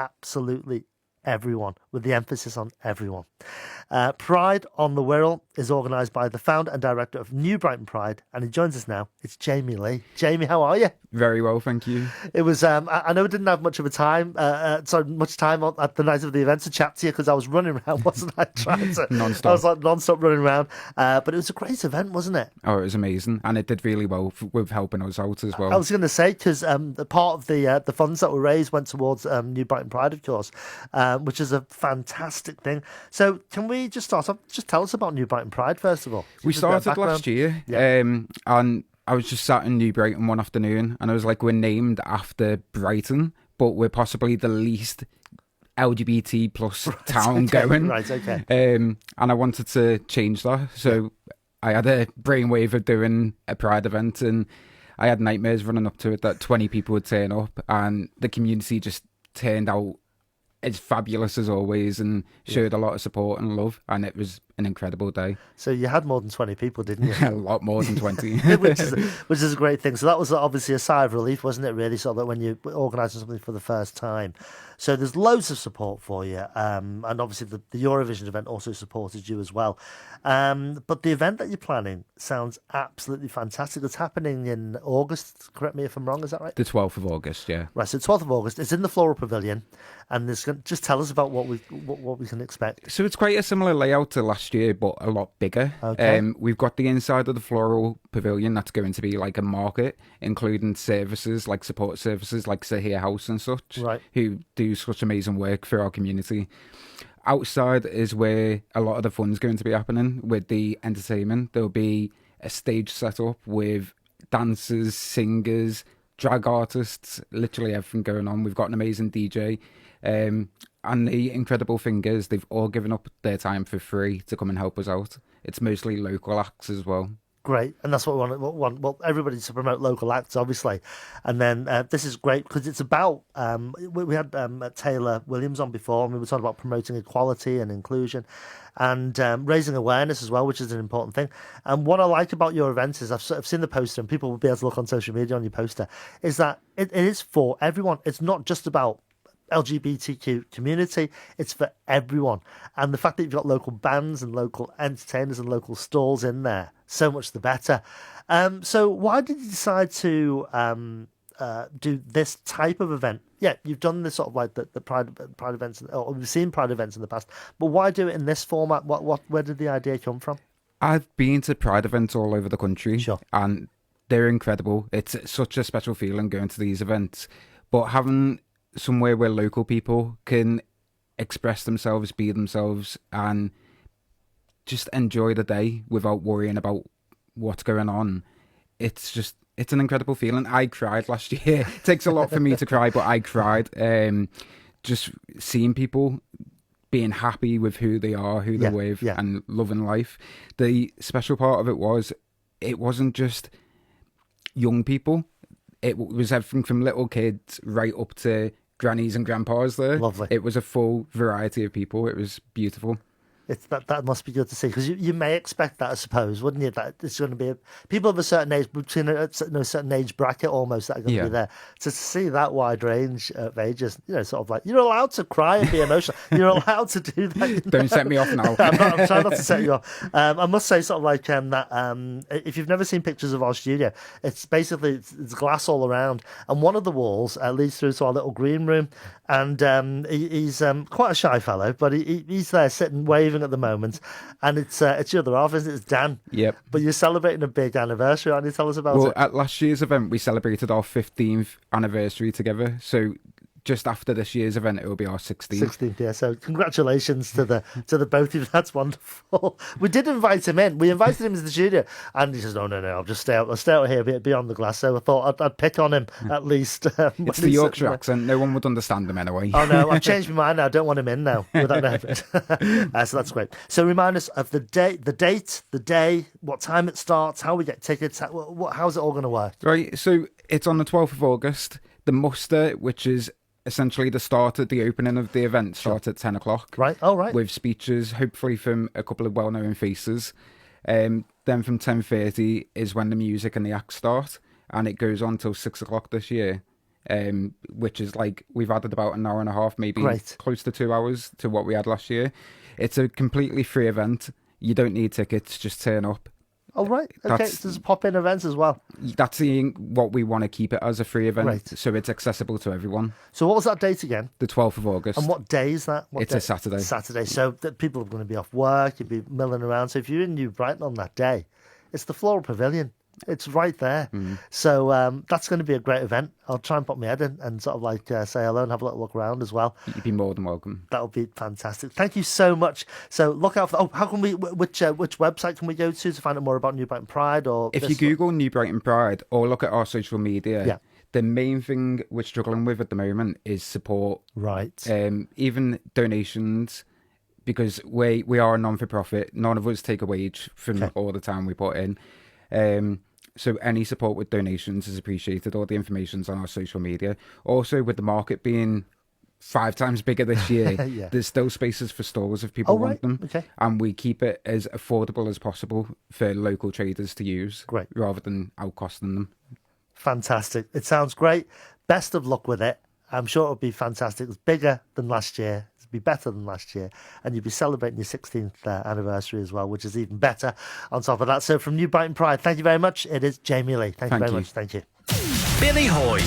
absolutely everyone, with the emphasis on everyone. Pride on the Wirral is organised by the founder and director of New Brighton Pride, and he joins us now. It's Jamie Lee. Jamie, how are you? Very well, thank you. It was. I know I didn't have much of a time. Much time at the night of the event to chat to you because I was running around, wasn't I? Trying to Non-stop. I was like non-stop running around. But it was a great event, wasn't it? Oh, it was amazing, and it did really well with helping us out as well. I was going to say because the part of the funds that were raised went towards New Brighton Pride, of course, which is a fantastic thing. So can we just start off? Just tell us about New Brighton Pride first of all. We started last year, and I was just sat in New Brighton one afternoon, and I was like, we're named after Brighton, but we're possibly the least LGBT plus town going. Right, okay. And I wanted to change that, so I had a brainwave of doing a Pride event, and I had nightmares running up to it that 20 people would turn up, and the community just turned out as fabulous as always and showed a lot of support and love, and it was an incredible day. So you had more than 20 people, didn't you? A lot more than 20. which is a great thing. So that was obviously a sigh of relief, wasn't it, really, so that when you're organising something for the first time. So there's loads of support for you, and obviously the Eurovision event also supported you as well. But the event that you're planning sounds absolutely fantastic. It's happening in August, correct me if I'm wrong, is that right? The 12th of August, yeah. Right, so 12th of August. It's in the Floral Pavilion, and just tell us about what we can expect. So it's quite a similar layout to last year, but a lot bigger. Okay. We've got the inside of the Floral Pavilion that's going to be like a market, including services like support services like Sahir House and such, right, who do such amazing work for our community. Outside is where a lot of the fun's going to be happening with the entertainment. There'll be a stage set up with dancers, singers, drag artists, literally everything going on. We've got an amazing DJ. And the incredible thing is they've all given up their time for free to come and help us out. It's mostly local acts as well. Great, and that's what we want. Well, everybody to promote local acts, obviously, and then this is great because it's about. We had Taylor Williams on before, and we were talking about promoting equality and inclusion, and raising awareness as well, which is an important thing. And what I like about your event is I've seen the poster, and people will be able to look on social media on your poster. Is that it is for everyone. It's not just about LGBTQ community, it's for everyone. And the fact that you've got local bands and local entertainers and local stalls in there, so much the better. So why did you decide to do this type of event? Yeah, you've done this sort of like the Pride events, or we've seen Pride events in the past, but why do it in this format? Where did the idea come from? I've been to Pride events all over the country, sure, and they're incredible. It's such a special feeling going to these events, but having somewhere where local people can express themselves, be themselves, and just enjoy the day without worrying about what's going on. It's an incredible feeling. I cried last year. It takes a lot for me to cry, but I cried. Just seeing people being happy with who they are, who they're with, and loving life. The special part of it wasn't just young people. It was everything from little kids right up to grannies and grandpas there. Lovely. It was a full variety of people. It was beautiful. That must be good to see, because you may expect that, I suppose, wouldn't you? That it's going to be people of a certain age, between a certain age bracket almost, that are going to be there. So to see that wide range of ages, sort of like, you're allowed to cry and be emotional. You're allowed to do that. Don't set me off now. I'm trying not to set you off. I must say, sort of like that. If you've never seen pictures of our studio, it's basically it's glass all around, and one of the walls leads through to our little green room, and he's quite a shy fellow, but he's there sitting waving at the moment, and it's your other half, isn't it? It's Dan. Yep. But you're celebrating a big anniversary, aren't you? Tell us about it. Well, at last year's event, we celebrated our 15th anniversary together. So just after this year's event, it will be our 16th. 16th, yeah. So congratulations to the both of you. That's wonderful. We did invite him in. We invited him into the studio, and he says, "No, I'll just stay out. I'll stay out here beyond the glass." So I thought I'd pick on him at least. It's the Yorkshire accent. No one would understand him anyway. Oh no, I've changed my mind now. I don't want him in now without knowing it. So that's great. So remind us of the date, the day, what time it starts, how we get tickets, how's it all going to work? Right. So it's on the 12th of August. The muster, which is essentially the start at the opening of the event, starts at 10 o'clock. Right, all right. With speeches, hopefully from a couple of well-known faces. Then from 10:30 is when the music and the acts start, and it goes on till 6 o'clock this year. which is like we've added about an hour and a half, maybe Great. close to 2 hours to what we had last year. It's a completely free event. You don't need tickets, just turn up. Oh, right. Okay, so there's pop-in events as well. That's what we want to keep it as, a free event, Right. so it's accessible to everyone. So what was that date again? The 12th of August. And what day is that? It's a Saturday. Saturday. So that people are going to be off work, you'll be milling around. So if you're in New Brighton on that day, it's the Floral Pavilion. It's right there. So that's going to be a great event. I'll try and put my head in and sort of like say hello and have a little look around as well. You'd be more than welcome. That would be fantastic. Thank you so much. So look out for. How can we? Which website can we go to find out more about New Brighton Pride? Or if you Google New Brighton Pride or look at our social media, the main thing we're struggling with at the moment is support. Right. Even donations, because we are a non-for-profit. None of us take a wage from all the time we put in. So any support with donations is appreciated. All the information's on our social media. Also, with the market being 5 times bigger this year, there's still spaces for stores if people want them. Okay. And we keep it as affordable as possible for local traders to use, rather than outcosting them. Fantastic. It sounds great. Best of luck with it. I'm sure it'll be fantastic. It's bigger than last year. It'll be better than last year. And you'll be celebrating your 16th anniversary as well, which is even better on top of that. So from New Brighton Pride, thank you very much. It is Jamie Lee. Thank you very much. Thank you. Billy Hoy.